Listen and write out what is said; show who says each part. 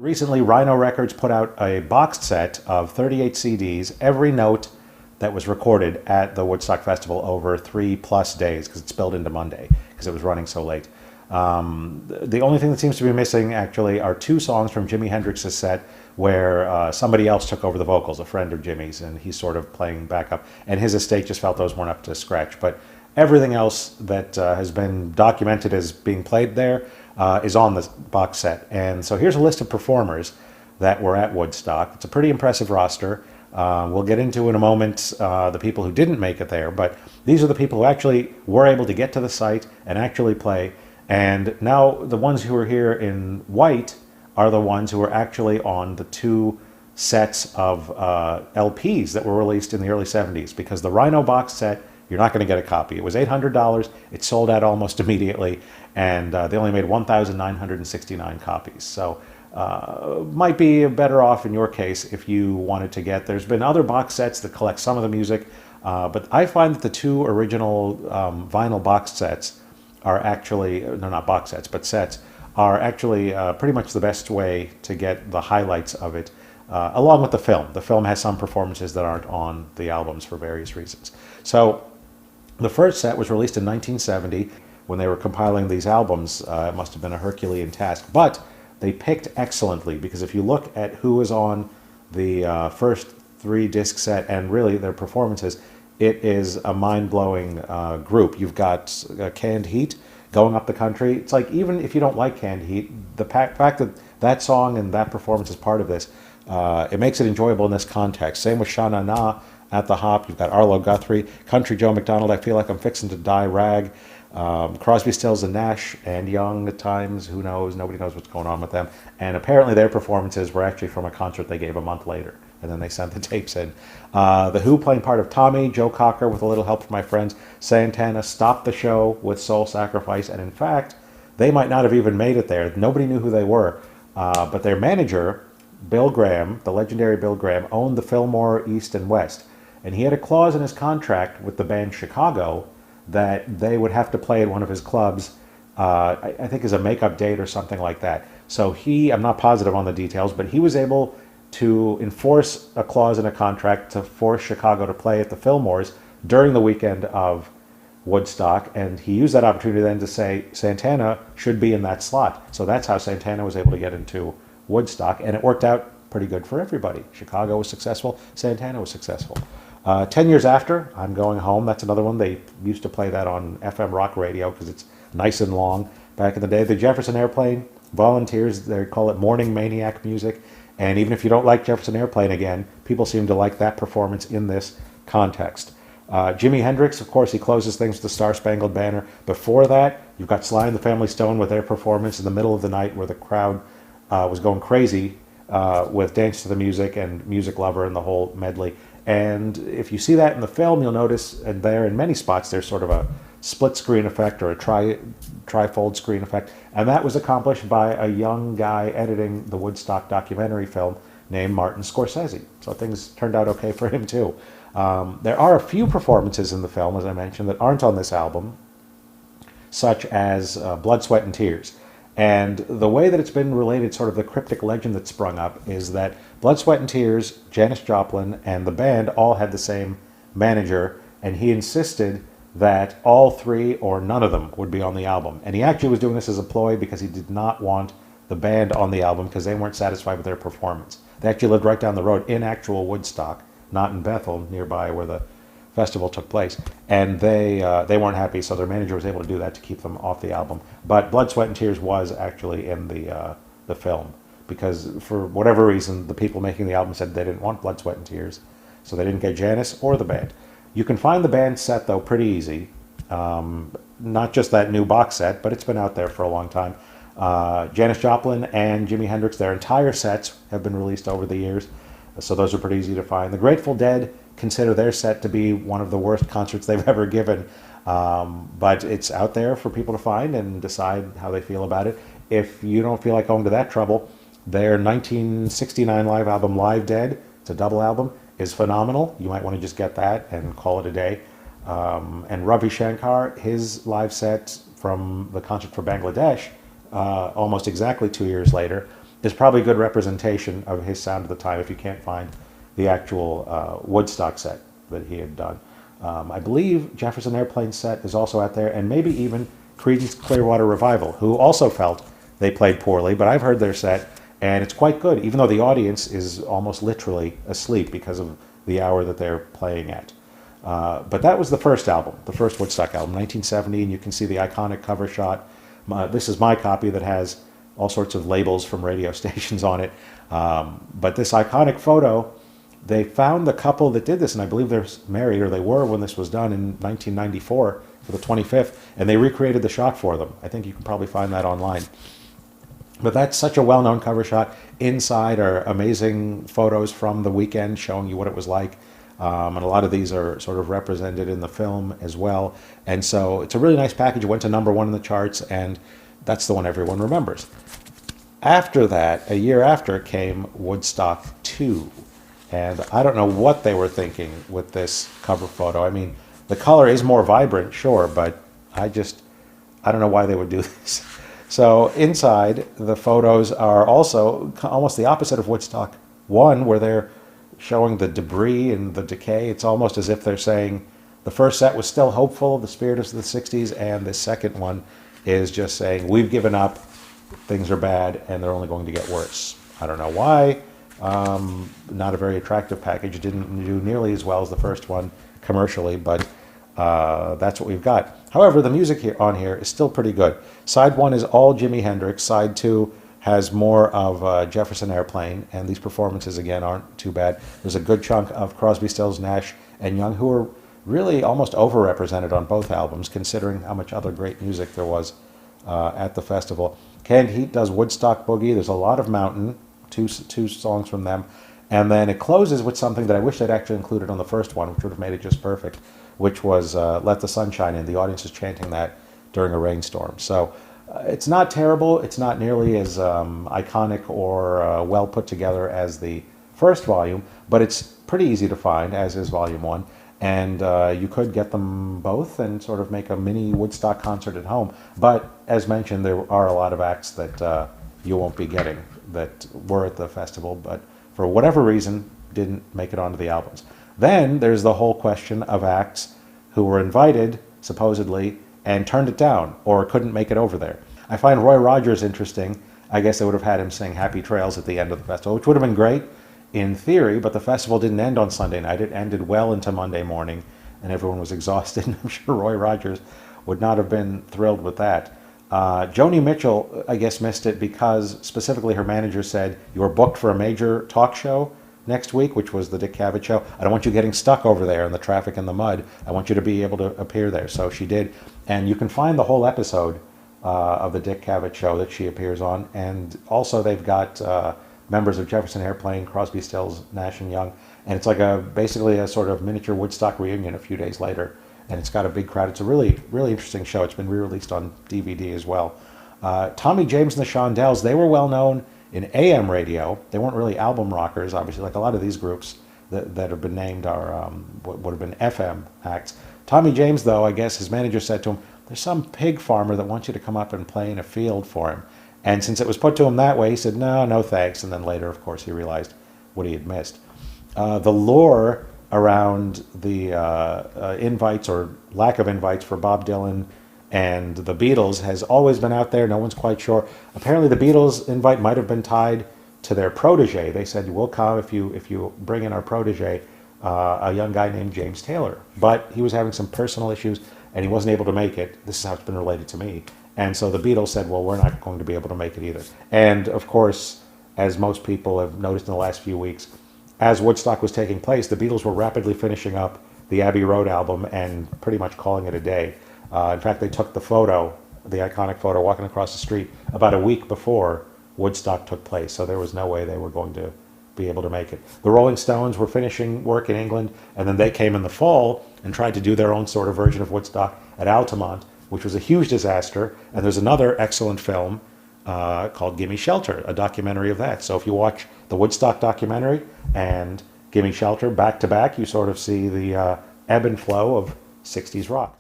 Speaker 1: Recently, Rhino Records put out a boxed set of 38 CDs, every note that was recorded at the Woodstock Festival over 3+ days, because it's spilled into Monday, because it was running so late. The only thing that seems to be missing, actually, are 2 songs from Jimi Hendrix's set where somebody else took over the vocals, a friend of Jimmy's, and he's sort of playing backup, and his estate just felt those weren't up to scratch. But everything else that has been documented as being played there is on the box set. And so here's a list of performers that were at Woodstock. It's a pretty impressive roster. We'll get into in a moment the people who didn't make it there, but these are the people who actually were able to get to the site and actually play. And now the ones who are here in white are the ones who are actually on the 2 sets of LPs that were released in the early 70s, because the Rhino box set, you're not going to get a copy. It was $800. It sold out almost immediately, and they only made 1,969 copies. So might be better off in your case if you wanted to get. There's been other box sets that collect some of the music, but I find that the 2 original vinyl box sets are actually, they're not box sets, but sets, are actually pretty much the best way to get the highlights of it, along with the film. The film has some performances that aren't on the albums for various reasons. So the first set was released in 1970. When they were compiling these albums, it must have been a Herculean task, but they picked excellently, because if you look at who was on the first 3-disc set and really their performances, it is a mind-blowing group. You've got Canned Heat, Going Up the Country. It's like, even if you don't like Canned Heat, the fact that that song and that performance is part of this, it makes it enjoyable in this context. Same with Sha Na Na, At the Hop. You've got Arlo Guthrie, Country Joe McDonald, I Feel Like I'm Fixing to Die, Rag, Crosby, Stills and Nash, and Young at times. Who knows? Nobody knows what's going on with them. And apparently their performances were actually from a concert they gave a month later, and then they sent the tapes in. The Who playing part of Tommy, Joe Cocker with a little help from my friends, Santana stopped the show with Soul Sacrifice, and in fact, they might not have even made it there. Nobody knew who they were, but their manager, Bill Graham, the legendary Bill Graham, owned the Fillmore East and West, and he had a clause in his contract with the band Chicago that they would have to play at one of his clubs, I think as a makeup date or something like that. So I'm not positive on the details, but he was able to enforce a clause in a contract to force Chicago to play at the Fillmores during the weekend of Woodstock, and he used that opportunity then to say Santana should be in that slot. So that's how Santana was able to get into Woodstock, and it worked out pretty good for everybody. Chicago was successful, Santana was successful. 10 years after, I'm Going Home. That's another one. They used to play that on FM rock radio because it's nice and long back in the day. The Jefferson Airplane, Volunteers, they call it morning maniac music. And even if you don't like Jefferson Airplane again, people seem to like that performance in this context. Jimi Hendrix, of course, he closes things with the Star Spangled Banner. Before that, you've got Sly and the Family Stone with their performance in the middle of the night where the crowd was going crazy with Dance to the Music and Music Lover and the whole medley. And if you see that in the film, you'll notice, and there in many spots, there's sort of a split screen effect or a trifold screen effect. And that was accomplished by a young guy editing the Woodstock documentary film named Martin Scorsese. So things turned out okay for him too. There are a few performances in the film, as I mentioned, that aren't on this album, such as Blood, Sweat and Tears. And the way that it's been related, sort of the cryptic legend that sprung up, is that Blood, Sweat and Tears, Janis Joplin, and the band all had the same manager, and he insisted that all 3 or none of them would be on the album. And he actually was doing this as a ploy because he did not want the band on the album because they weren't satisfied with their performance. They actually lived right down the road in actual Woodstock, not in Bethel, nearby where the festival took place, and they weren't happy, so their manager was able to do that to keep them off the album. But Blood, Sweat and Tears was actually in the film, because for whatever reason, the people making the album said they didn't want Blood, Sweat and Tears, so they didn't get Janis or the band. You can find the band set, though, pretty easy. Not just that new box set, but it's been out there for a long time. Janis Joplin and Jimi Hendrix, their entire sets have been released over the years, so those are pretty easy to find. The Grateful Dead consider their set to be one of the worst concerts they've ever given, but it's out there for people to find and decide how they feel about it. If you don't feel like going to that trouble, their 1969 live album Live Dead, it's a double album, is phenomenal. You might want to just get that and call it a day. And Ravi Shankar, his live set from the concert for Bangladesh, almost exactly 2 years later, is probably a good representation of his sound at the time if you can't find the actual Woodstock set that he had done. I believe Jefferson Airplane's set is also out there, and maybe even Creedence Clearwater Revival, who also felt they played poorly, but I've heard their set, and it's quite good, even though the audience is almost literally asleep because of the hour that they're playing at. But that was the first album, the first Woodstock album, 1970, and you can see the iconic cover shot. This is my copy that has all sorts of labels from radio stations on it. But this iconic photo, they found the couple that did this, and I believe they're married, or they were when this was done in 1994 for the 25th, and they recreated the shot for them. I think you can probably find that online. But that's such a well-known cover shot. Inside are amazing photos from the weekend showing you what it was like. And a lot of these are sort of represented in the film as well. And so it's a really nice package. It went to #1 in the charts, and that's the one everyone remembers. After that, a year after, came Woodstock 2. And I don't know what they were thinking with this cover photo. I mean, the color is more vibrant, sure, but I don't know why they would do this. So inside, the photos are also almost the opposite of Woodstock 1, where they're showing the debris and the decay. It's almost as if they're saying the first set was still hopeful, the spirit of the 60s, and the second one is just saying, we've given up, things are bad, and they're only going to get worse. I don't know why. Not a very attractive package. It didn't do nearly as well as the first one commercially, but that's what we've got. However, the music on here is still pretty good. Side 1 is all Jimi Hendrix. Side 2 has more of Jefferson Airplane, and these performances, again, aren't too bad. There's a good chunk of Crosby, Stills, Nash, and Young, who are really almost overrepresented on both albums, considering how much other great music there was at the festival. Canned Heat does Woodstock Boogie. There's a lot of Mountain, two songs from them. And then it closes with something that I wish they'd actually included on the first one, which would have made it just perfect, which was Let the Sun Shine In. The audience is chanting that during a rainstorm. So it's not terrible. It's not nearly as iconic or well put together as the first volume, but it's pretty easy to find, as is Volume 1. And you could get them both and sort of make a mini Woodstock concert at home. But as mentioned, there are a lot of acts that you won't be getting that were at the festival, but for whatever reason didn't make it onto the albums. Then there's the whole question of acts who were invited, supposedly, and turned it down or couldn't make it over there. I find Roy Rogers interesting. I guess they would have had him sing Happy Trails at the end of the festival, which would have been great in theory, but the festival didn't end on Sunday night. It ended well into Monday morning, and everyone was exhausted, and I'm sure Roy Rogers would not have been thrilled with that. Joni Mitchell, I guess, missed it because specifically her manager said, you were booked for a major talk show next week, which was the Dick Cavett show. I don't want you getting stuck over there in the traffic and the mud. I want you to be able to appear there. So she did. And you can find the whole episode of the Dick Cavett show that she appears on. And also they've got members of Jefferson Airplane, Crosby, Stills, Nash and Young. And it's like basically a sort of miniature Woodstock reunion a few days later. And it's got a big crowd. It's a really, really interesting show. It's been re-released on DVD as well. Tommy James and the Shondells, they were well known in AM radio. They weren't really album rockers, obviously, like a lot of these groups that have been named are what would have been FM acts. Tommy James, though, I guess his manager said to him, there's some pig farmer that wants you to come up and play in a field for him. And since it was put to him that way, he said, no thanks. And then later, of course, he realized what he had missed. The lore around the invites or lack of invites for Bob Dylan and the Beatles has always been out there. No one's quite sure. Apparently the Beatles invite might have been tied to their protege. They said, we'll come if you bring in our protege, a young guy named James Taylor. But he was having some personal issues and he wasn't able to make it. This is how it's been related to me. And so the Beatles said, well, we're not going to be able to make it either. And of course, as most people have noticed in the last few weeks, as Woodstock was taking place, the Beatles were rapidly finishing up the Abbey Road album and pretty much calling it a day. In fact, they took the photo, the iconic photo, walking across the street about a week before Woodstock took place, so there was no way they were going to be able to make it. The Rolling Stones were finishing work in England, and then they came in the fall and tried to do their own sort of version of Woodstock at Altamont, which was a huge disaster. And there's another excellent film called Gimme Shelter, a documentary of that. So if you watch the Woodstock documentary and Gimme Shelter back to back, you sort of see the ebb and flow of 60s rock.